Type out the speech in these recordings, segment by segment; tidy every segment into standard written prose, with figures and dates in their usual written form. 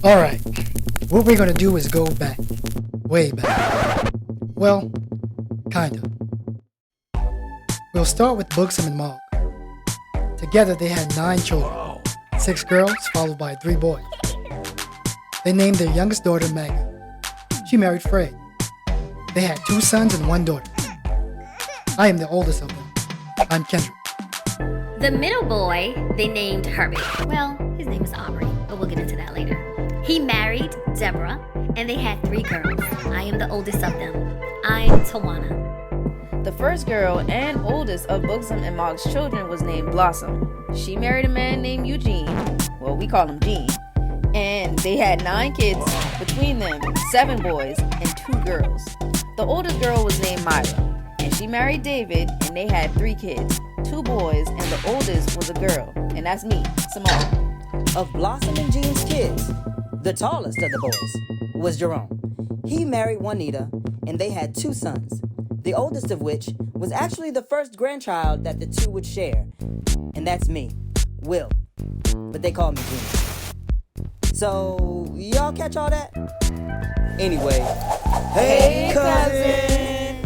Alright, what we're gonna do is go back, way back. Well, kinda. We'll start with Buxom and Mogg. Together they had 9 children, 6 girls followed by 3 boys. They named their youngest daughter Maggie. She married Fred. They had 2 sons and 1 daughter. I am the oldest of them. I'm Kendrick. The middle boy they named Herbert. Well, his name is Aubrey, but we'll get into that later. He married Deborah, and they had 3 girls. I am the oldest of them. I'm Tawana. The first girl and oldest of Buxom and Mogg's children was named Blossom. She married a man named Eugene. Well, we call him Gene. And they had 9 kids between them, 7 boys and 2 girls. The oldest girl was named Myra, and she married David, and they had 3 kids, 2 boys, and the oldest was a girl, and that's me, Simone. Of Blossom and Gene's kids, the tallest of the boys was Jerome. He married Juanita, and they had 2 sons, the oldest of which was actually the first grandchild that the 2 would share, and that's me, Will, but they call me Gene. So, y'all catch all that? Anyway, hey cousin!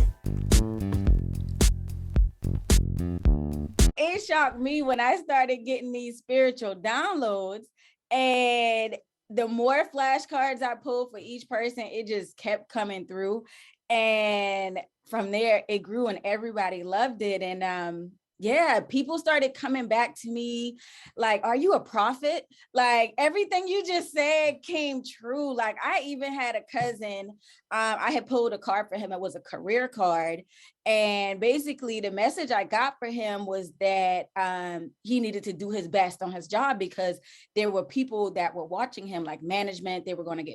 It shocked me when I started getting these spiritual downloads, and the more flashcards I pulled for each person, it just kept coming through. And from there, it grew and everybody loved it. And yeah, people started coming back to me like, are you a prophet? Like everything you just said came true. Like I even had a cousin, I had pulled a card for him. It was a career card. And basically the message I got for him was that he needed to do his best on his job because there were people that were watching him, like management. He was going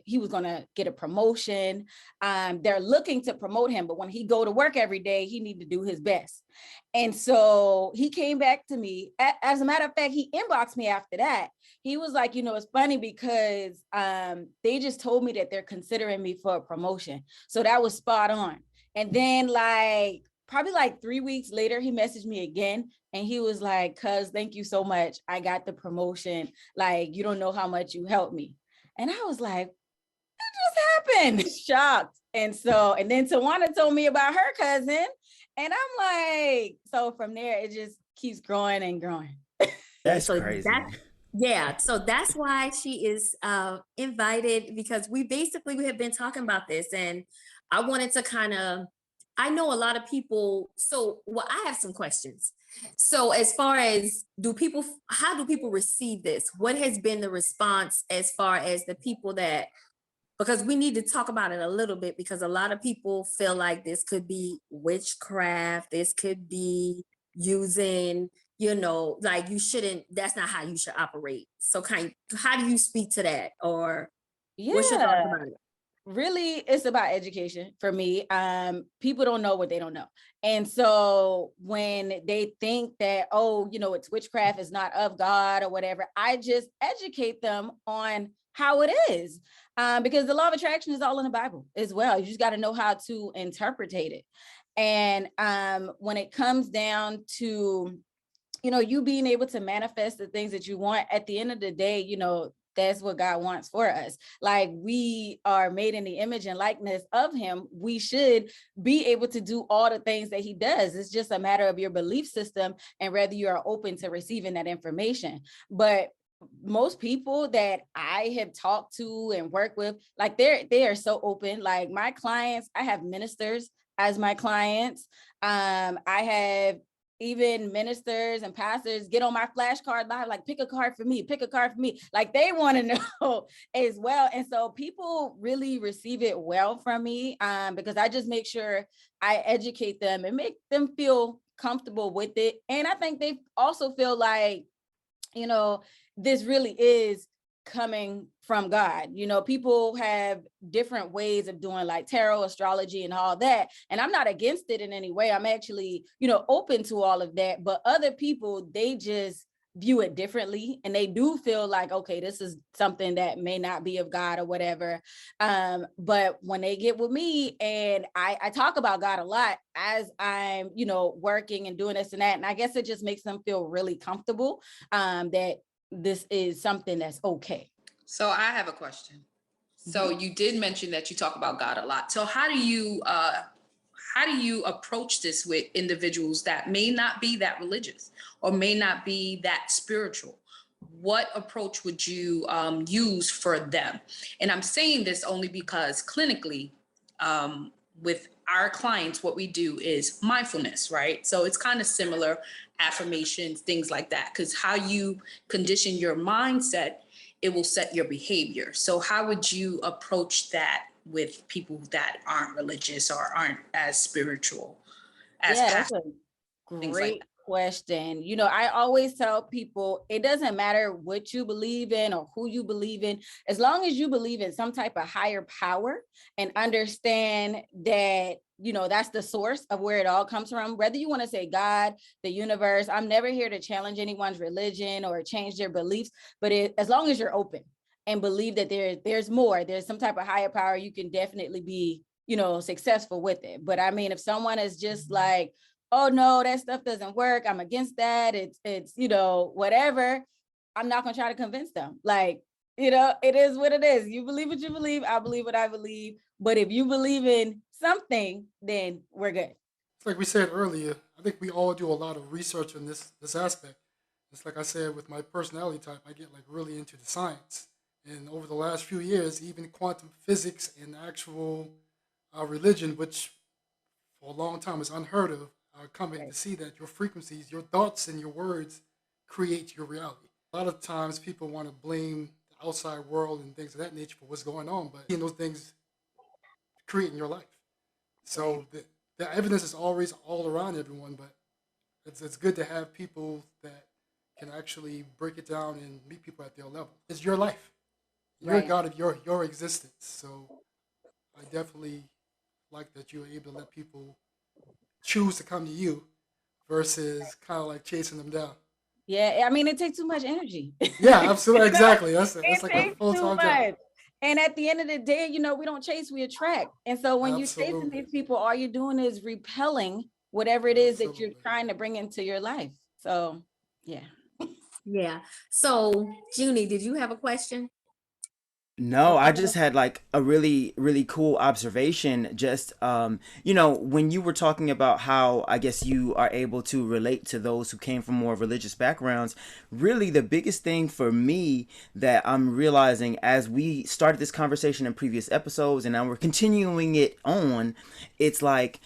to get a promotion. They're looking to promote him, but when he go to work every day, he need to do his best. And so he came back to me. As a matter of fact, he inboxed me after that. He was like, it's funny because they just told me that they're considering me for a promotion. So that was spot on. And then probably 3 weeks later, he messaged me again and he was like, cuz thank you so much. I got the promotion. Like, you don't know how much you helped me. And I was like, what just happened? Shocked. And then Tawana told me about her cousin. And I'm like, so from there, it just keeps growing and growing. That's crazy. So that's why she is invited, because we have been talking about this, and I wanted to I know a lot of people. I have some questions. So as far as how do people receive this? What has been the response as far as the people because we need to talk about it a little bit, because a lot of people feel like this could be witchcraft. This could be using, that's not how you should operate. So how do you speak to that? Or what's your thoughts about it? Really, it's about education for me. People don't know what they don't know. And so when they think that, it's witchcraft, is not of God or whatever, I just educate them on how it is. Because the law of attraction is all in the Bible as well. You just got to know how to interpret it. And when it comes down to, you being able to manifest the things that you want, at the end of the day, that's what God wants for us. Like, we are made in the image and likeness of him. We should be able to do all the things that he does. It's just a matter of your belief system and whether you are open to receiving that information. But most people that I have talked to and worked with, like they are so open. Like my clients, I have ministers as my clients. I have even ministers and pastors get on my flashcard live, like pick a card for me. Like they want to know as well. And so people really receive it well from me, because I just make sure I educate them and make them feel comfortable with it. And I think they also feel like, this really is coming from God. People have different ways of doing like tarot, astrology, and all that. And I'm not against it in any way. I'm actually, open to all of that. But other people, they just view it differently. And they do feel like, okay, this is something that may not be of God or whatever. But when they get with me, and I talk about God a lot as I'm, working and doing this and that. And I guess it just makes them feel really comfortable, that this is something that's okay. So I have a question. So you did mention that you talk about God a lot. So how do you approach this with individuals that may not be that religious or may not be that spiritual? What approach would you use for them? And I'm saying this only because clinically, with our clients, what we do is mindfulness, right? So it's kind of similar, affirmations, things like that, because how you condition your mindset, it will set your behavior. So how would you approach that with people that aren't religious or aren't as spiritual as Yeah, that's pastors, a things like great question. You know, I always tell people it doesn't matter what you believe in or who you believe in, as long as you believe in some type of higher power and understand that, you know, that's the source of where it all comes from. Whether you want to say God, the universe, I'm never here to challenge anyone's religion or change their beliefs, but as long as you're open and believe that there's more, there's some type of higher power, you can definitely be, you know, successful with it. But I mean, if someone is just like, oh no, that stuff doesn't work, I'm against that, it's you know, whatever, I'm not gonna try to convince them. Like, you know, it is what it is. You believe what you believe, I believe what I believe. But if you believe in something, then we're good. It's like we said earlier, I think we all do a lot of research on this aspect. It's like I said, with my personality type, I get like really into the science. And over the last few years, even quantum physics and actual religion, which for a long time is unheard of, are coming to see that your frequencies, your thoughts, and your words create your reality. A lot of times people want to blame the outside world and things of that nature for what's going on, but seeing those things creating your life. So the evidence is always all around everyone, but it's good to have people that can actually break it down and meet people at their level. It's your life. You're a Right. god of your existence. So I definitely like that you're able to let people choose to come to you versus kind of like chasing them down. Yeah, I mean, it takes too much energy. Yeah, absolutely, You know, exactly. That's it like a takes full too time job. much. And at the end of the day, you know, we don't chase, we attract. And so when you're chasing Absolutely, these people, all you're doing is repelling whatever it is that you're absolutely. trying to bring into your life. So yeah. Yeah. So, Junie, did you have a question? No, I just had like a really, really cool observation. Just, when you were talking about how I guess you are able to relate to those who came from more religious backgrounds, really the biggest thing for me that I'm realizing as we started this conversation in previous episodes and now we're continuing it on, it's like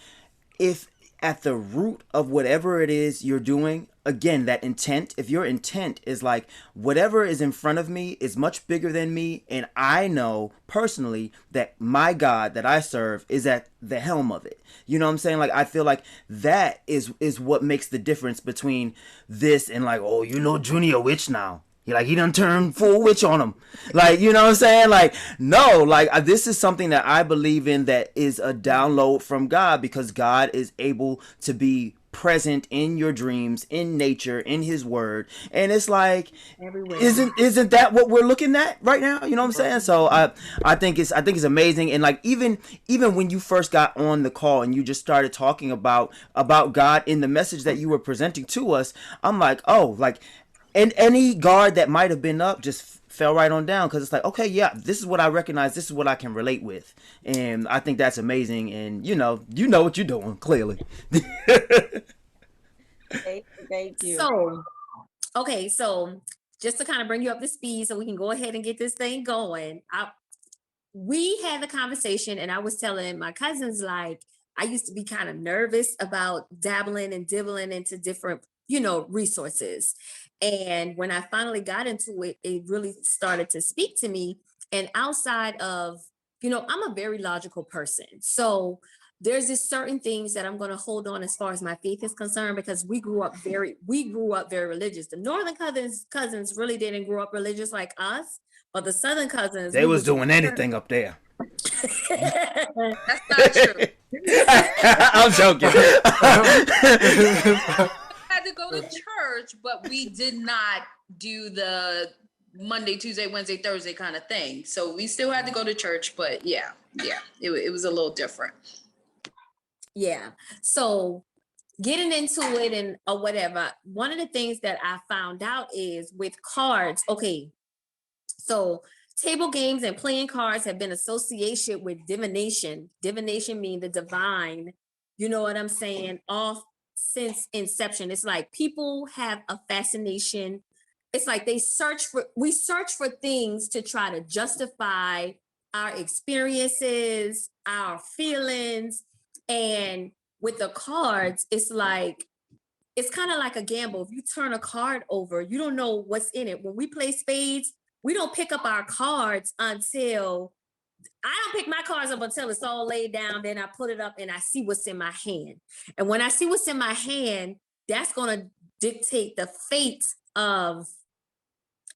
if at the root of whatever it is you're doing, again, that intent, if your intent is like whatever is in front of me is much bigger than me, and I know personally that my God that I serve is at the helm of it. You know what I'm saying? Like I feel like that is what makes the difference between this and like, oh, Junior witch now. He done turned full witch on him. Like, you know what I'm saying? Like, no, like this is something that I believe in that is a download from God, because God is able to be present in your dreams, in nature, in his word. And it's like, Everywhere. isn't that what we're looking at right now? You know what I'm saying? So I think it's amazing. And like even when you first got on the call and you just started talking about God in the message that you were presenting to us, I'm like, oh, like, and any guard that might have been up just fell right on down, because it's like, okay, yeah, this is what I recognize, this is what I can relate with, and I think that's amazing. And you know what you're doing clearly. Thank you. So, okay, so just to kind of bring you up to speed so we can go ahead and get this thing going. We had the conversation and I was telling my cousins, like, I used to be kind of nervous about dabbling and dibbling into different, resources. And when I finally got into it, it really started to speak to me. And outside of, I'm a very logical person. So there's just certain things that I'm going to hold on as far as my faith is concerned, because we grew up very religious. The northern cousins really didn't grow up religious like us, but the southern cousins, They was doing anything up there. That's not true. I'm joking. Had to go to church, but we did not do the Monday, Tuesday, Wednesday, Thursday kind of thing. So we still had to go to church, but yeah, it was a little different. Yeah. So getting into it and or whatever, one of the things that I found out is with cards. Okay. So table games and playing cards have been associated with divination. Divination means the divine. You know what I'm saying? Off since inception. It's like people have a fascination. It's like we search for things to try to justify our experiences, our feelings. And with the cards, it's kind of like a gamble. If you turn a card over, you don't know what's in it. When we play spades, we don't pick up our cards until I don't pick my cards up until it's all laid down. Then I put it up and I see what's in my hand. And when I see what's in my hand, that's going to dictate the fate of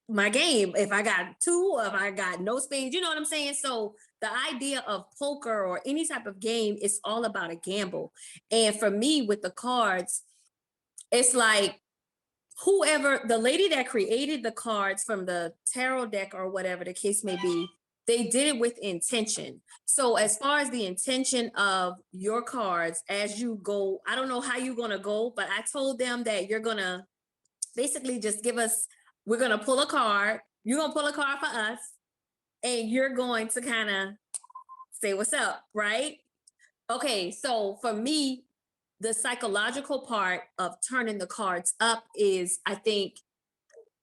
my game. If I got two or if I got no spades, you know what I'm saying? So the idea of poker or any type of game is all about a gamble. And for me with the cards, it's like whoever, the lady that created the cards from the tarot deck or whatever the case may be, they did it with intention. So as far as the intention of your cards as you go, I don't know how you're going to go, but I told them that you're going to basically just we're going to pull a card. You're going to pull a card for us and you're going to kind of say what's up, right? Okay, so for me, the psychological part of turning the cards up is, I think,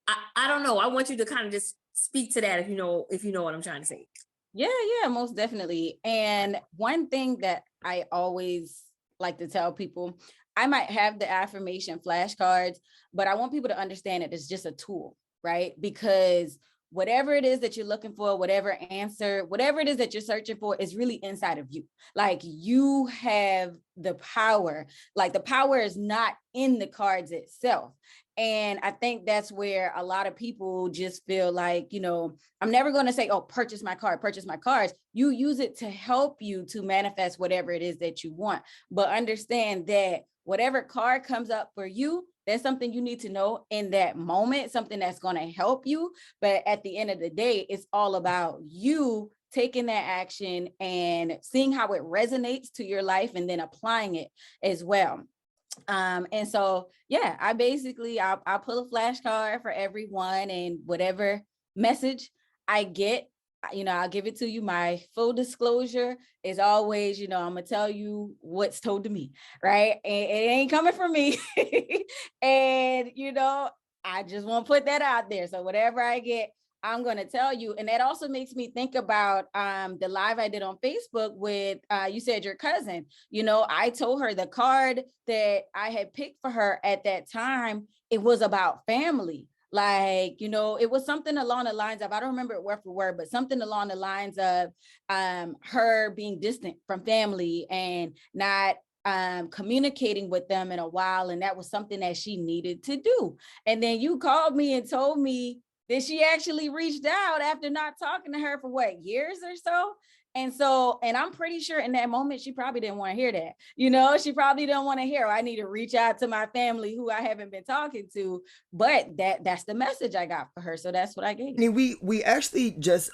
I don't know. I want you to kind of just speak to that if you know what I'm trying to say. Yeah, most definitely. And one thing that I always like to tell people, I might have the affirmation flashcards, but I want people to understand it. It's just a tool, right? Because whatever it is that you're looking for, whatever answer, whatever it is that you're searching for is really inside of you. Like you have the power, like the power is not in the cards itself. And I think that's where a lot of people just feel like, I'm never going to say, oh, purchase my card, purchase my cards. You use it to help you to manifest whatever it is that you want. But understand that whatever card comes up for you, that's something you need to know in that moment, something that's going to help you. But at the end of the day, it's all about you taking that action and seeing how it resonates to your life and then applying it as well. And so, yeah, I'll pull a flashcard for everyone, and whatever message I get, I'll give it to you. My full disclosure is always, I'm gonna tell you what's told to me, right? And it ain't coming from me. And, I just want to put that out there. So whatever I get, I'm going to tell you. And that also makes me think about the live I did on Facebook with, you said your cousin. I told her the card that I had picked for her at that time, it was about family. Like, it was something along the lines of, I don't remember it word for word, but something along the lines of her being distant from family and not communicating with them in a while. And that was something that she needed to do. And then you called me and told me that she actually reached out after not talking to her for years or so. And I'm pretty sure in that moment, she probably didn't want to hear that. She probably didn't want to hear, I need to reach out to my family who I haven't been talking to. But that's the message I got for her. So that's what I gave. We actually just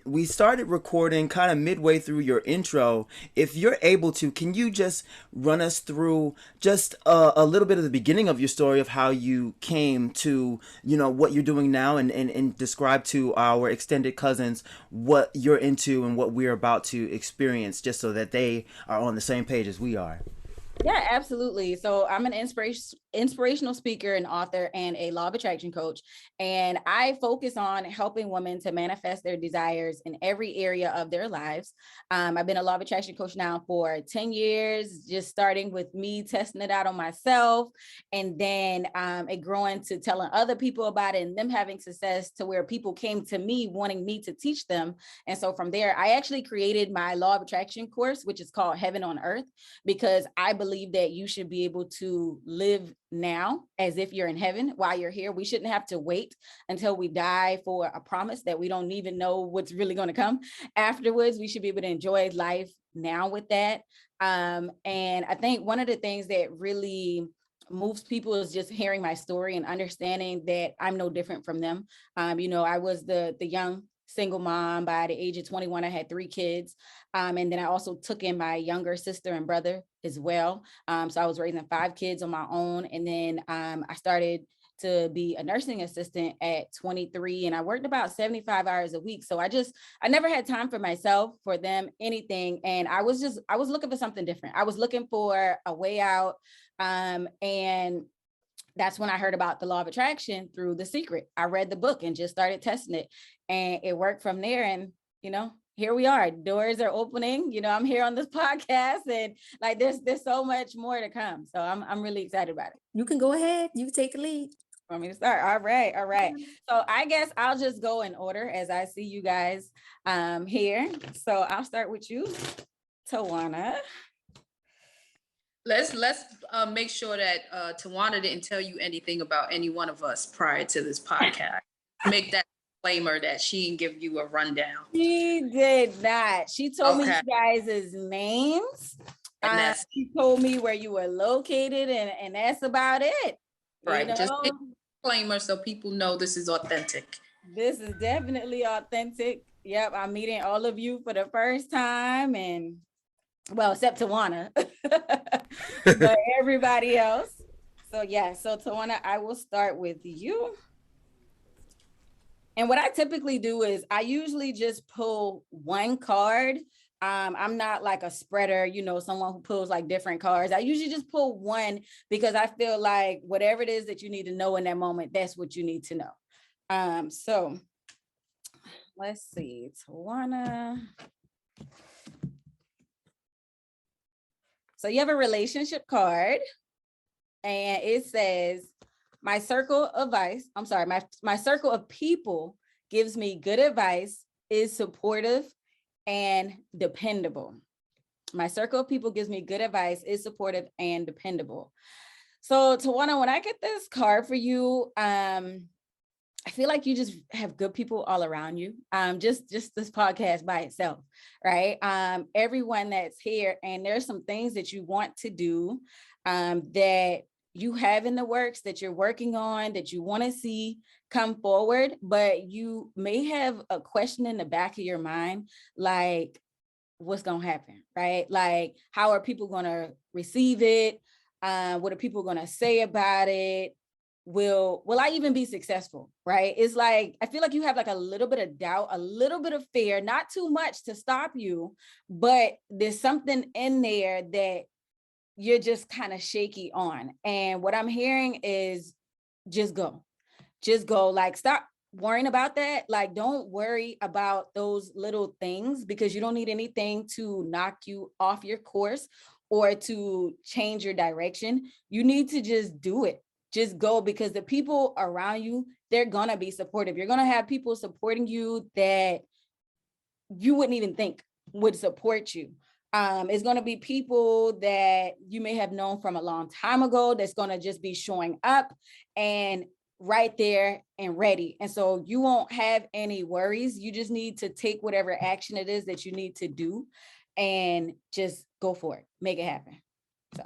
we started recording kind of midway through your intro. If you're able to, can you just run us through just a little bit of the beginning of your story of how you came to what you're doing now, and describe to our extended cousins what you're into and what we're about to experience, just so that they are on the same page as we are. Yeah, absolutely. So I'm an inspirational speaker and author and a law of attraction coach. And I focus on helping women to manifest their desires in every area of their lives. I've been a law of attraction coach now for 10 years, just starting with me testing it out on myself, and then it growing to telling other people about it and them having success, to where people came to me wanting me to teach them. And so from there, I actually created my law of attraction course, which is called Heaven on Earth, because I believe that you should be able to live now as if you're in heaven while you're here. We shouldn't have to wait until we die for a promise that we don't even know what's really going to come afterwards. We should be able to enjoy life now with that. And I think one of the things that really moves people is just hearing my story and understanding that I'm no different from them. I was the young single mom. By the age of 21, I had 3 kids. And then I also took in my younger sister and brother as well. So I was raising 5 kids on my own. And then I started to be a nursing assistant at 23, and I worked about 75 hours a week. So I never had time for myself, for them, anything. And I was looking for something different. I was looking for a way out. And that's when I heard about the law of attraction through The Secret. I read the book and just started testing it, and it worked from there. And, here we are, doors are opening, I'm here on this podcast, and like, there's so much more to come. So I'm really excited about it. You can go ahead. You take the lead. Want me to start? All right. So I guess I'll just go in order as I see you guys here. So I'll start with you, Tawana. Let's make sure that Tawana didn't tell you anything about any one of us prior to this podcast. Make that disclaimer that she didn't give you a rundown. She did not. She told me you guys' names. She told me where you were located, and that's about it. Right. Just a disclaimer so people know this is authentic. This is definitely authentic. Yep, I'm meeting all of you for the first time, and well, except Tawana, but everybody else. So so Tawana, I will start with you. And what I typically do is I usually just pull one card. I'm not like a spreader, someone who pulls like different cards. I usually just pull one because I feel like whatever it is that you need to know in that moment, that's what you need to know. So let's see, Tawana. So you have a relationship card, and it says, my circle of people gives me good advice, is supportive and dependable. My circle of people gives me good advice, is supportive and dependable. So Tawana, when I get this card for you, I feel like you just have good people all around you. Just this podcast by itself, right? Everyone that's here, and there's some things that you want to do that you have in the works, that you're working on, that you want to see come forward, but you may have a question in the back of your mind, like, what's going to happen, right? Like, how are people going to receive it? What are people going to say about it? Will I even be successful, right? It's like, I feel like you have like a little bit of doubt, a little bit of fear, not too much to stop you, but there's something in there that you're just kind of shaky on. And what I'm hearing is just go, like, stop worrying about that. Like, don't worry about those little things, because you don't need anything to knock you off your course or to change your direction. You need to just do it. Just go, because the people around you, they're going to be supportive. You're going to have people supporting you that you wouldn't even think would support you. It's going to be people that you may have known from a long time ago that's going to just be showing up and right there and ready. And so you won't have any worries. You just need to take whatever action it is that you need to do and just go for it. Make it happen. So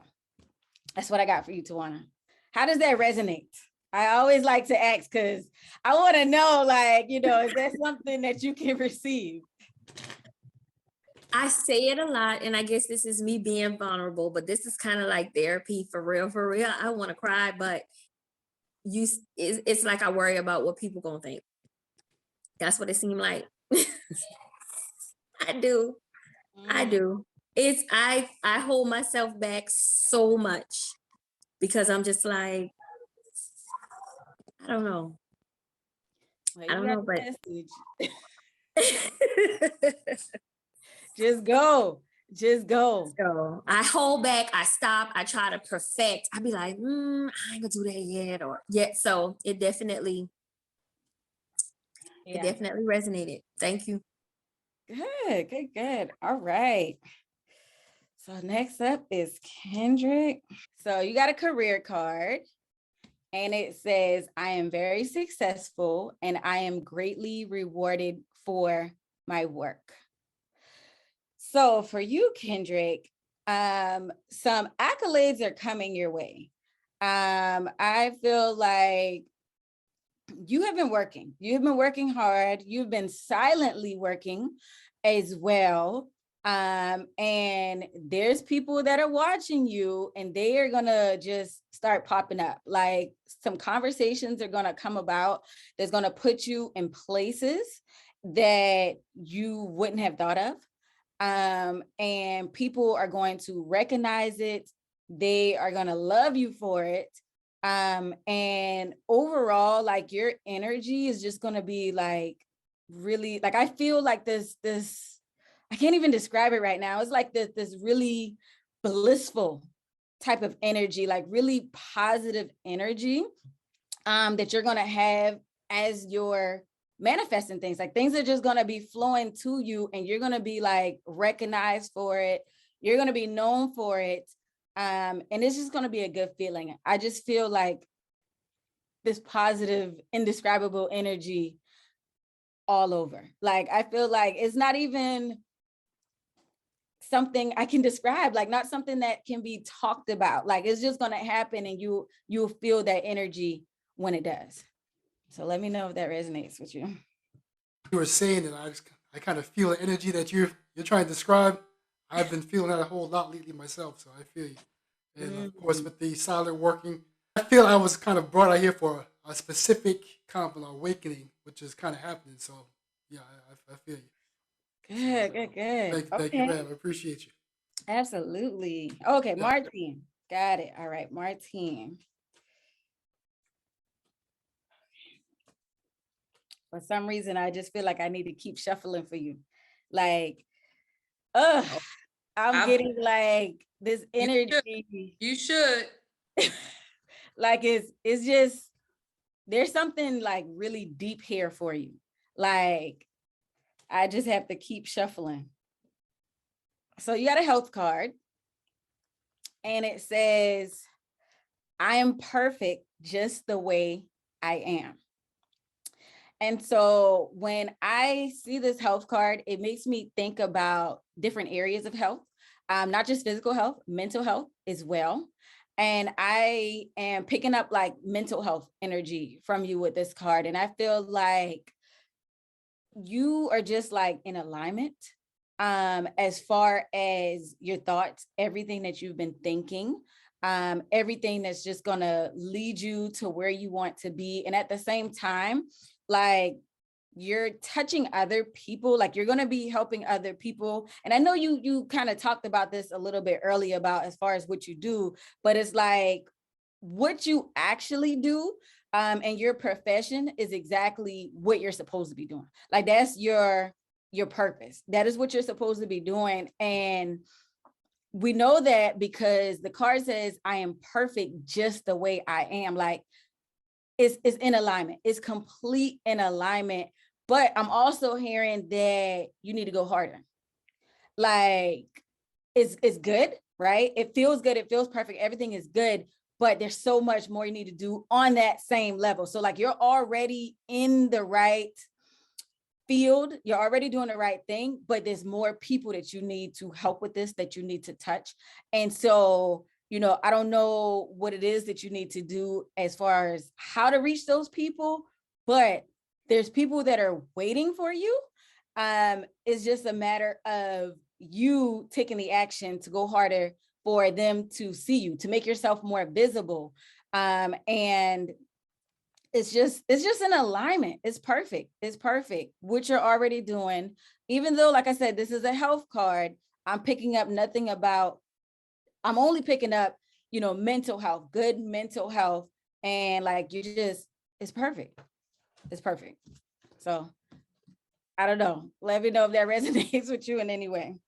that's what I got for you, Tawana. How does that resonate? I always like to ask because I want to know, like, is that something that you can receive? I say it a lot, and I guess this is me being vulnerable, but this is kind of like therapy for real. I want to cry, but it's like I worry about what people gonna think. That's what it seemed like. I do. I hold myself back so much because I'm just like, I don't know. Well, I don't know, but just go. So I hold back, I stop, I try to perfect. I be like, I ain't gonna do that yet, or yet. So it definitely resonated. Thank you. Good. All right. So next up is Kendrick. So you got a career card, and it says, I am very successful and I am greatly rewarded for my work. So for you, Kendrick, some accolades are coming your way. I feel like you have been working. You've been working hard. You've been silently working as well. And there's people that are watching you, and they are gonna just start popping up. Like, some conversations are gonna come about that's gonna put you in places that you wouldn't have thought of. And people are going to recognize it. They are gonna love you for it. And overall, like, your energy is just gonna be like really, like, I feel like this I can't even describe it right now. It's like this really blissful type of energy, like really positive energy, that you're gonna have as you're manifesting things. Like, things are just gonna be flowing to you, and you're gonna be like recognized for it. You're gonna be known for it. And it's just gonna be a good feeling. I just feel like this positive, indescribable energy all over. Like, I feel like it's not even something I can describe, like, not something that can be talked about. Like, it's just going to happen, and you'll feel that energy when it does. So let me know if that resonates with you. You were saying that I kind of feel the energy that you're trying to describe. I've been feeling that a whole lot lately myself, so I feel you. And of course, with the silent working, I feel I was kind of brought out here for a specific kind of an awakening, which is kind of happening. So yeah, I feel you. Good, good, good. Thank you, ma'am. I appreciate you. Absolutely. Okay, Yeah. Martine. Got it. All right, Martine. For some reason, I just feel like I need to keep shuffling for you. Like, I'm I've- getting like this energy. You should. Like, it's just, there's something like really deep here for you. Like, I just have to keep shuffling. So you got a health card, and it says, I am perfect just the way I am. And so when I see this health card, it makes me think about different areas of health, not just physical health, mental health as well. And I am picking up like mental health energy from you with this card. And I feel like you are just like in alignment, as far as your thoughts, everything that you've been thinking, everything that's just gonna lead you to where you want to be. And at the same time, like, you're touching other people, like, you're going to be helping other people. And I know you kind of talked about this a little bit earlier about as far as what you do, but it's like what you actually do, and your profession is exactly what you're supposed to be doing. Like, that's your purpose. That is what you're supposed to be doing. And we know that because the card says, I am perfect just the way I am. Like, it's in alignment. It's complete in alignment. But I'm also hearing that you need to go harder. Like, it's good, right? It feels good. It feels perfect. Everything is good. But there's so much more you need to do on that same level. So like, you're already in the right field. You're already doing the right thing. But there's more people that you need to help with this, that you need to touch. And so, I don't know what it is that you need to do as far as how to reach those people, but there's people that are waiting for you. It's just a matter of you taking the action to go harder for them to see you, to make yourself more visible. And it's just an alignment. It's perfect. It's perfect. What you're already doing, even though, like I said, this is a health card, I'm only picking up, mental health, good mental health. And like, it's perfect. It's perfect. So I don't know. Let me know if that resonates with you in any way.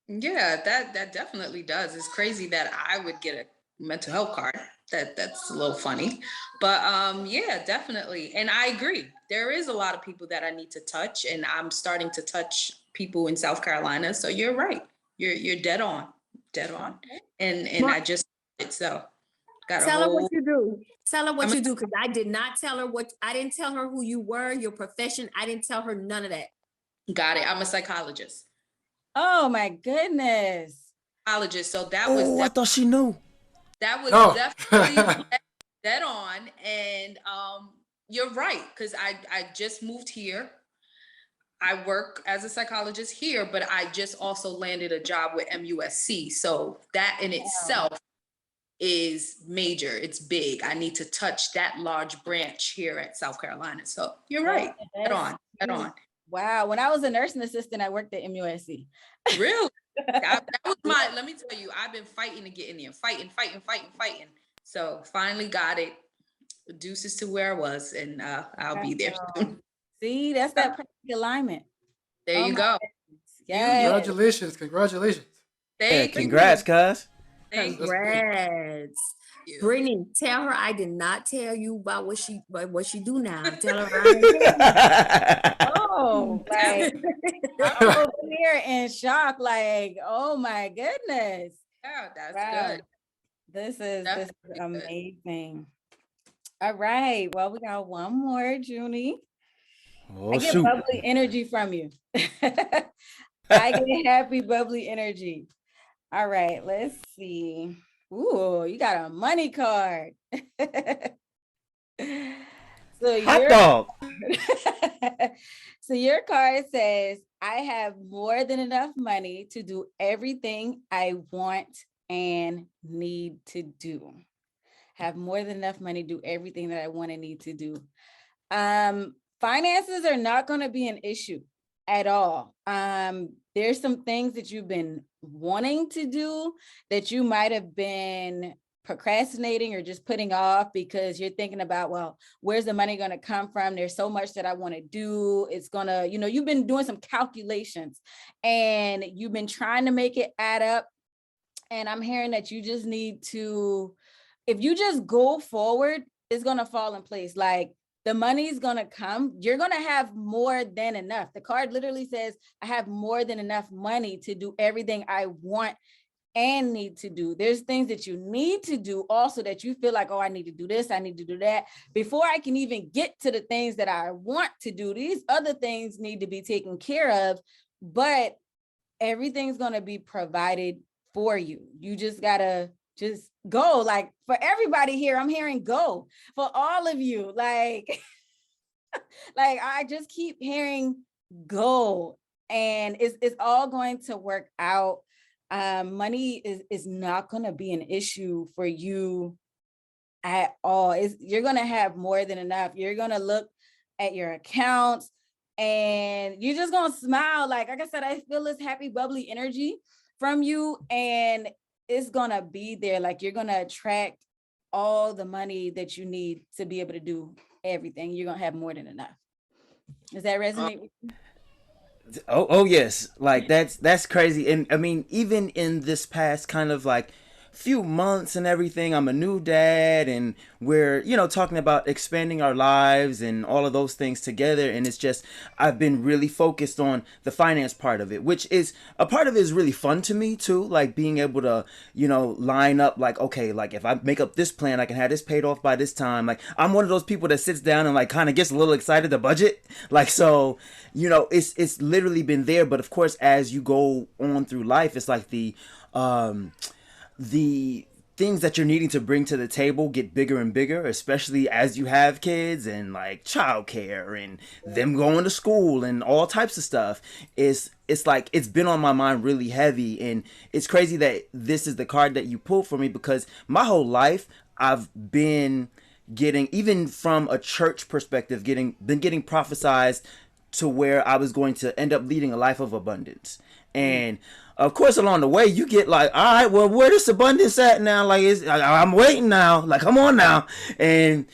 Yeah, that definitely does. It's crazy that I would get a mental health card. That's a little funny. But yeah, definitely. And I agree. There is a lot of people that I need to touch, and I'm starting to touch people in South Carolina. So you're right. You're dead on. Dead on. And I just so got Tell a her whole what you do. Tell her what you do, because I did not tell her I didn't tell her who you were, your profession. I didn't tell her none of that. got it. I'm a psychologist. Oh my goodness. Psychologist. So I thought she knew. that was Oh. definitely dead on. And you're right, because I just moved here. I work as a psychologist here, but I just also landed a job with MUSC. So that in itself is major. It's big. I need to touch that large branch here at South Carolina. So you're right. Head on. Head on. Wow. When I was a nursing assistant, I worked at MUSC. Really? That was my, let me tell you, I've been fighting to get in there, fighting. So finally got it. Deuces to where I was, and I'll be there soon. See, that's that perfect alignment. There you go. Yes. Congratulations. Congrats, cuz. Congrats. Brittany, tell her I did not tell you about what she do now. Tell her oh, like I'm over here in shock. Like, oh my goodness. Yeah, that's good. This is amazing. All right. Well, we got one more, Junie. Oh, I get bubbly energy from you. I get happy, bubbly energy. All right, let's see. Ooh, you got a money card. Hot dog. So your card says, I have more than enough money to do everything I want and need to do. Have more than enough money to do everything that I want and need to do. Finances are not going to be an issue at all. There's some things that you've been wanting to do that you might have been procrastinating or just putting off because you're thinking about, well, where's the money going to come from? There's so much that I want to do. It's going to, you've been doing some calculations and you've been trying to make it add up. And I'm hearing that you just need to, if you just go forward, it's going to fall in place. Like, the money's going to come. You're going to have more than enough. The card literally says, I have more than enough money to do everything I want and need to do. There's things that you need to do also that you feel like, oh, I need to do this, I need to do that. Before I can even get to the things that I want to do, these other things need to be taken care of, but everything's going to be provided for you. You just got to just go. Like, for everybody here, I'm hearing go. For all of you, like I just keep hearing go, and it's all going to work out. Money is not going to be an issue for you at all. You're going to have more than enough. You're going to look at your accounts and you're just going to smile. Like I said, I feel this happy, bubbly energy from you, and it's gonna be there. Like, you're gonna attract all the money that you need to be able to do everything. You're gonna have more than enough. Does that resonate with you? Oh yes. Like, that's crazy. And I mean, even in this past kind of like few months and everything, I'm a new dad, and we're talking about expanding our lives and all of those things together, and it's just, I've been really focused on the finance part of it, which is a part of it is really fun to me too, like being able to line up, like, okay, like if I make up this plan, I can have this paid off by this time. Like, I'm one of those people that sits down and like kind of gets a little excited, the budget, like, so it's literally been there. But of course, as you go on through life, it's like the things that you're needing to bring to the table get bigger and bigger, especially as you have kids, and like childcare and them going to school and all types of stuff. It's like, it's been on my mind really heavy, and it's crazy that this is the card that you pulled for me, because my whole life I've been getting, even from a church perspective, been getting prophesized to where I was going to end up leading a life of abundance. And of course, along the way, you get like, all right, well, where this abundance at now? Like, I'm waiting now. Like, come on now. And,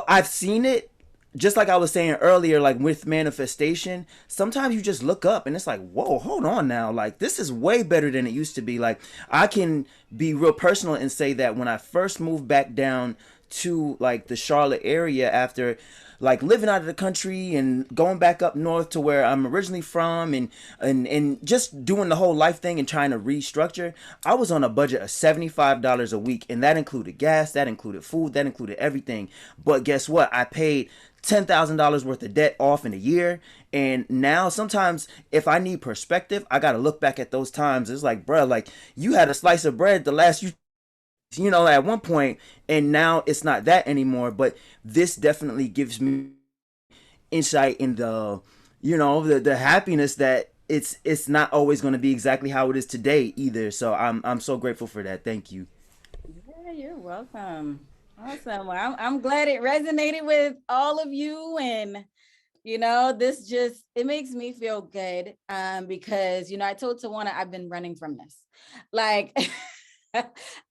I've seen it, just like I was saying earlier, like with manifestation, sometimes you just look up and it's like, whoa, hold on now. Like, this is way better than it used to be. Like, I can be real personal and say that when I first moved back down to like the Charlotte area after like living out of the country and going back up north to where I'm originally from, and just doing the whole life thing and trying to restructure, I was on a budget of $75 a week, and that included gas, that included food, that included everything. But guess what? I paid $10,000 worth of debt off in a year. And now sometimes if I need perspective, I got to look back at those times. It's like, bro, like, you had a slice of bread the last at one point, and now it's not that anymore. But this definitely gives me insight in the the happiness that it's not always going to be exactly how it is today either. So I'm so grateful for that. Thank you. Yeah, you're welcome. Awesome. Well, I'm glad it resonated with all of you. And, this just, it makes me feel good because, I told Tawana I've been running from this. Like,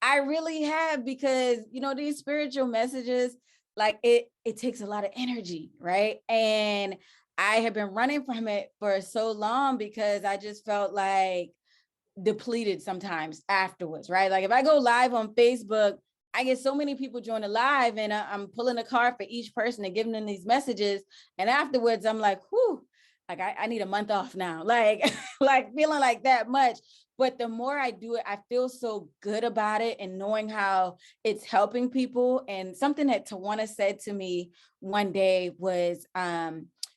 I really have because, these spiritual messages, like it takes a lot of energy, right? And I have been running from it for so long because I just felt like depleted sometimes afterwards, right? Like if I go live on Facebook, I get so many people join the live and I'm pulling a card for each person and giving them these messages. And afterwards, I'm like, whew, like I need a month off now, like, like feeling like that much. But the more I do it, I feel so good about it and knowing how it's helping people. And something that Tawana said to me one day was,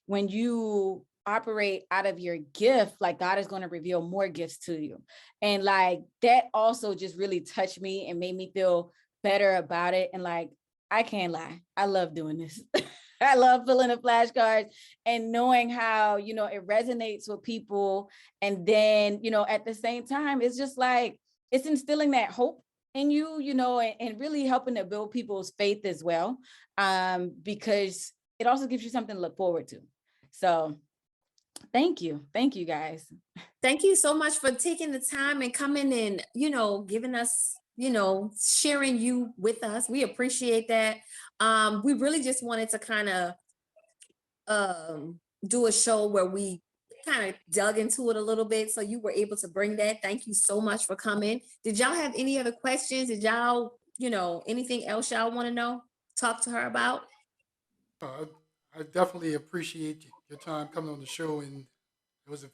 when you operate out of your gift, like God is going to reveal more gifts to you. And like that also just really touched me and made me feel better about it. And like, I can't lie, I love doing this. I love filling the flashcards and knowing how, it resonates with people. And then, at the same time, it's just like, it's instilling that hope in you, and really helping to build people's faith as well. Because it also gives you something to look forward to. So thank you guys. Thank you so much for taking the time and coming and, giving us, sharing you with us. We appreciate that. We really just wanted to kind of do a show where we kind of dug into it a little bit. So you were able to bring that. Thank you so much for coming. Did y'all have any other questions? Did y'all, anything else y'all want to know? Talk to her about? I definitely appreciate your time coming on the show, and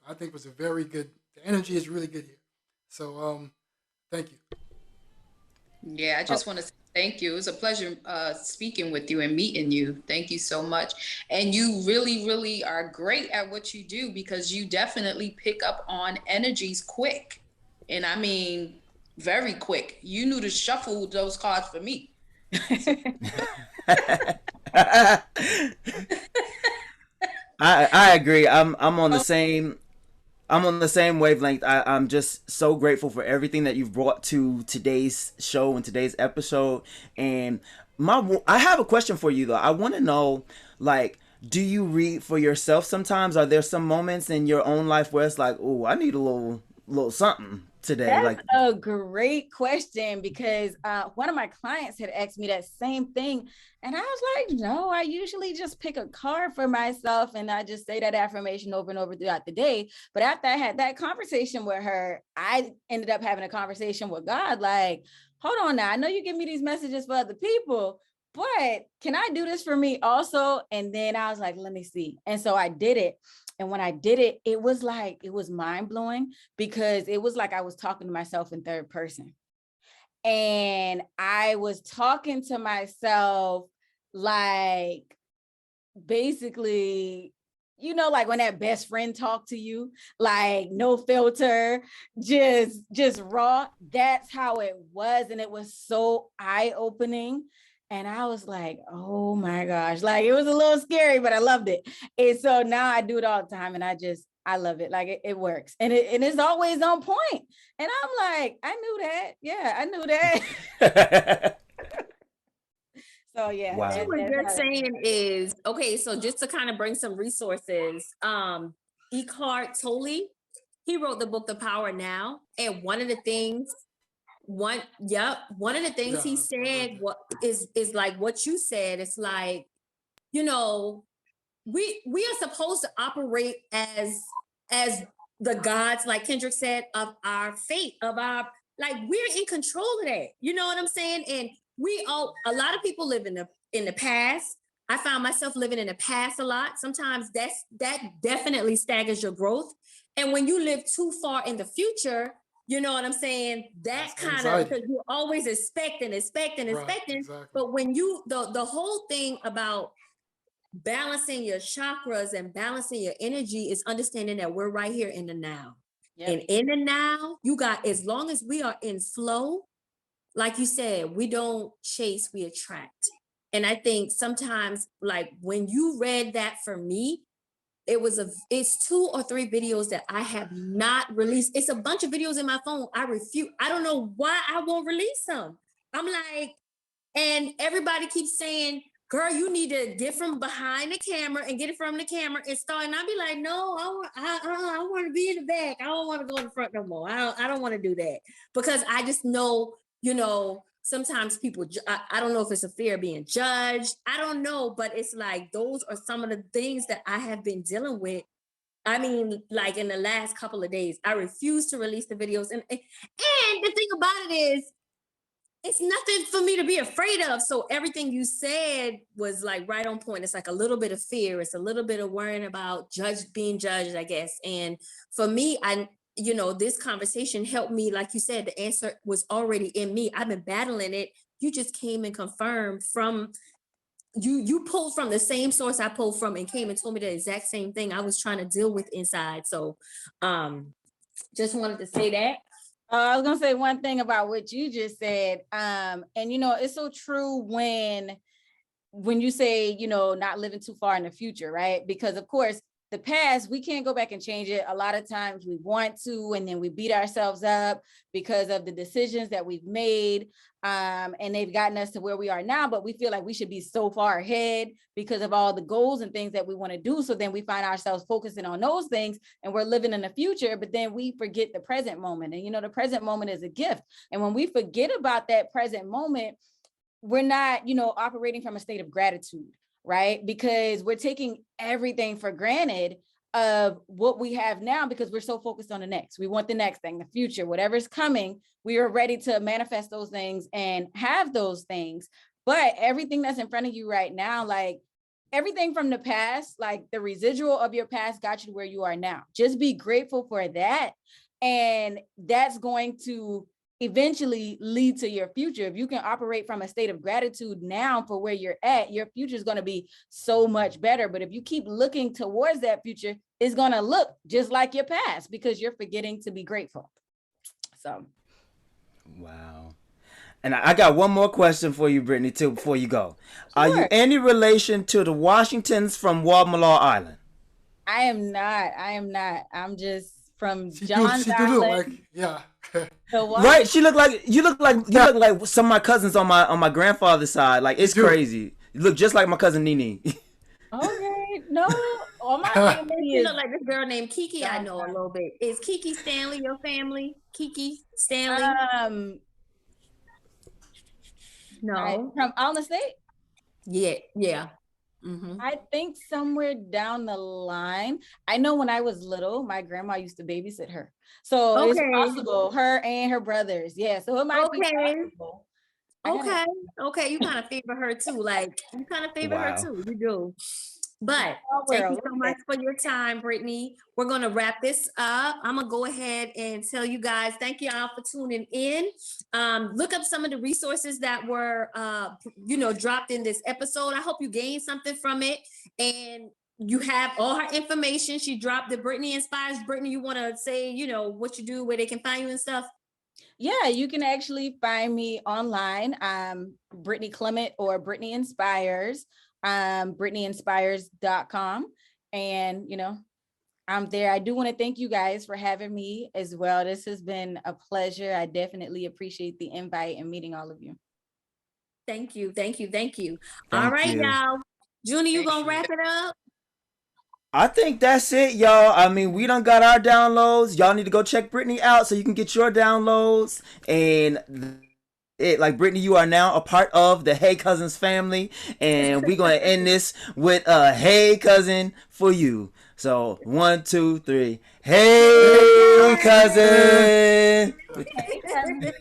I think it was a very good. The energy is really good here. So thank you. Yeah, I just want to say thank you. It was a pleasure speaking with you and meeting you. Thank you so much. And you really, really are great at what you do because you definitely pick up on energies quick. And I mean, very quick. You knew to shuffle those cards for me. So. I agree. I'm on the same. I'm on the same wavelength. I'm just so grateful for everything that you've brought to today's show and today's episode. And I have a question for you though. I want to know, like, do you read for yourself sometimes? Are there some moments in your own life where it's like, oh, I need a little something today? That's like a great question because one of my clients had asked me that same thing. And I was like, no, I usually just pick a card for myself and I just say that affirmation over and over throughout the day. But after I had that conversation with her, I ended up having a conversation with God, like, hold on now, I know you give me these messages for other people, but can I do this for me also? And then I was like, let me see. And so I did it. And when I did it, it was mind blowing because it was like I was talking to myself in third person. And I was talking to myself like basically, like when that best friend talked to you, like no filter, just raw. That's how it was. And it was so eye-opening. And I was like, oh my gosh, like it was a little scary, but I loved it. And so now I do it all the time and I love it. Like it works. And it's always on point. And I'm like, I knew that. Yeah, I knew that. So yeah. Wow. So what you're saying is, okay, so just to kind of bring some resources, Eckhart Tolle, he wrote the book The Power Now. And one of the things he said is like what you said. It's like, we are supposed to operate as the gods, like Kendrick said, of our fate, of our, like, we're in control of that. You know what I'm saying? And a lot of people live in the past. I found myself living in the past a lot. Sometimes that definitely staggers your growth. And when you live too far in the future, you know what I'm saying? That kind of, because you're always expecting. Right, exactly. But when the whole thing about balancing your chakras and balancing your energy is understanding that we're right here in the now. Yep. And in the now, as long as we are in flow, like you said, we don't chase, we attract. And I think sometimes, like when you read that for me, it's 2 or 3 videos that I have not released. It's a bunch of videos in my phone. I don't know why I won't release them. I'm like, and everybody keeps saying, girl, you need to get from behind the camera and get it from the camera and start. And I'll be like, no, I want to be in the back. I don't want to go in the front no more. I don't want to do that, because I just know, sometimes people, I don't know if it's a fear of being judged. I don't know, but it's like, those are some of the things that I have been dealing with. I mean, like in the last couple of days, I refuse to release the videos. And the thing about it is, it's nothing for me to be afraid of. So everything you said was like right on point. It's like a little bit of fear. It's a little bit of worrying about being judged, I guess. And for me, this conversation helped me. Like you said, the answer was already in me. I've been battling it. You just came and confirmed from you pulled from the same source I pulled from, and came and told me the exact same thing I was trying to deal with inside. So just wanted to say that. I was gonna say one thing about what you just said. And it's so true when you say, not living too far in the future, right? Because of course, the past, we can't go back and change it. A lot of times we want to, and then we beat ourselves up because of the decisions that we've made. And they've gotten us to where we are now, but we feel like we should be so far ahead because of all the goals and things that we want to do. So then we find ourselves focusing on those things, and we're living in the future, but then we forget the present moment. And, the present moment is a gift. And when we forget about that present moment, we're not, operating from a state of gratitude, right? Because we're taking everything for granted of what we have now, because we're so focused on the next. We want the next thing, the future, whatever's coming. We are ready to manifest those things and have those things. But everything that's in front of you right now, like everything from the past, like the residual of your past got you to where you are now. Just be grateful for that. And that's going to eventually lead to your future. If you can operate from a state of gratitude now for where you're at, your future is going to be so much better. But if you keep looking towards that future, it's going to look just like your past, because you're forgetting to be grateful. So. Wow. And I got one more question for you, Brittany, too, before you go. Sure. Are you any relation to the Washingtons from Walmalaw Island? I am not. I'm just from John's Island. Like, yeah. Right, you look like some of my cousins on my grandfather's side. Like, it's crazy. You look just like my cousin Nene. Okay, no, all my family you look like this girl named Kiki. I know a little bit. Is Kiki Stanley your family? Kiki Stanley? No, from Allen State. Yeah. Mm-hmm. I think somewhere down the line. I know when I was little, my grandma used to babysit her. So it's possible, her and her brothers. Yeah, so it might be possible. Okay. You kind of favor her too. Like, you kind of favor her too. You do. But thank you so much for your time, Brittany. We're going to wrap this up. I'm going to go ahead and tell you guys, thank you all for tuning in. Look up some of the resources that were, dropped in this episode. I hope you gained something from it. And you have all her information. She dropped the Brittany Inspires. Brittany, you want to say, what you do, where they can find you and stuff? Yeah, you can actually find me online, Brittany Clement or Brittany Inspires. BrittanyInspires.com. And, I'm there. I do want to thank you guys for having me as well. This has been a pleasure. I definitely appreciate the invite and meeting all of you. Thank you. All right, y'all. Junie, you gonna wrap it up? I think that's it, y'all. I mean, we done got our downloads. Y'all need to go check Brittany out so you can get your downloads. And like Brittany, you are now a part of the Hey Cousins family, and we're gonna end this with a Hey Cousin for you. So 1, 2, 3. Hey Cousin. Hey, cousin.